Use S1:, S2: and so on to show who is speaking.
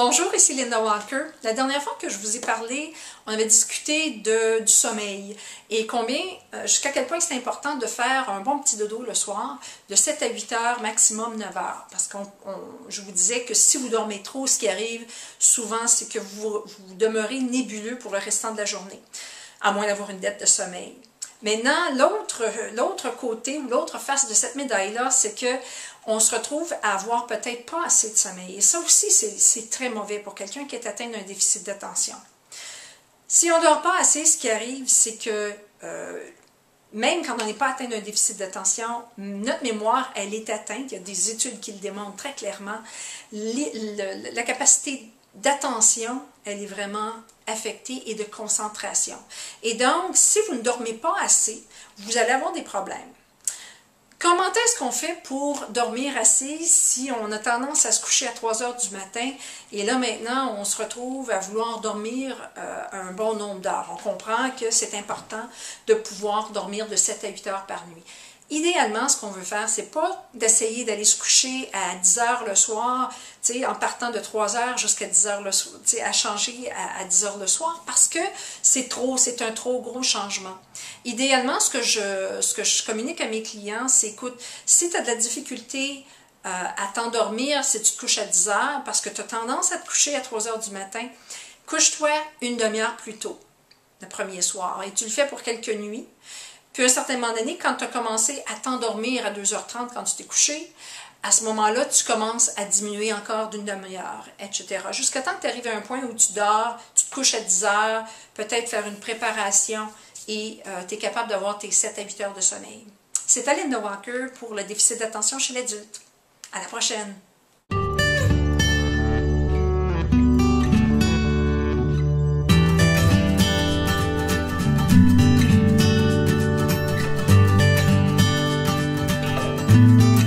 S1: Bonjour, ici Linda Walker. La dernière fois que je vous ai parlé, on avait discuté du sommeil et jusqu'à quel point c'est important de faire un bon petit dodo le soir, de 7 à 8 heures, maximum 9 heures. Parce que je vous disais que si vous dormez trop, ce qui arrive souvent, c'est que vous demeurez nébuleux pour le restant de la journée, à moins d'avoir une dette de sommeil. Maintenant, l'autre côté ou l'autre face de cette médaille-là, c'est que on se retrouve à avoir peut-être pas assez de sommeil. Et ça aussi, c'est très mauvais pour quelqu'un qui est atteint d'un déficit d'attention. Si on ne dort pas assez, ce qui arrive, c'est que même quand on n'est pas atteint d'un déficit d'attention, notre mémoire, elle est atteinte. Il y a des études qui le démontrent très clairement. La capacité d'attention, elle est vraiment affectée et de concentration. Et donc, si vous ne dormez pas assez, vous allez avoir des problèmes. Comment est-ce qu'on fait pour dormir assez si on a tendance à se coucher à 3 heures du matin et là maintenant on se retrouve à vouloir dormir un bon nombre d'heures? On comprend que c'est important de pouvoir dormir de 7 à 8 heures par nuit. Idéalement, ce qu'on veut faire, c'est pas d'essayer d'aller se coucher à 10 heures le soir, en partant de 3 heures jusqu'à 10 heures le soir, à changer à 10 heures le soir, parce que c'est un trop gros changement. Idéalement, ce que je communique à mes clients, c'est, écoute, si tu as de la difficulté à t'endormir, si tu te couches à 10 heures, parce que tu as tendance à te coucher à 3 heures du matin, couche-toi une demi-heure plus tôt, le premier soir, et tu le fais pour quelques nuits. Puis à un certain moment donné, quand tu as commencé à t'endormir à 2h30 quand tu t'es couché, à ce moment-là, tu commences à diminuer encore d'une demi-heure, etc. Jusqu'à temps que tu arrives à un point où tu dors, tu te couches à 10 heures, peut-être faire une préparation et tu es capable d'avoir tes 7 à 8 heures de sommeil. C'était Linda Walker pour le déficit d'attention chez l'adulte. À la prochaine!
S2: Thank you.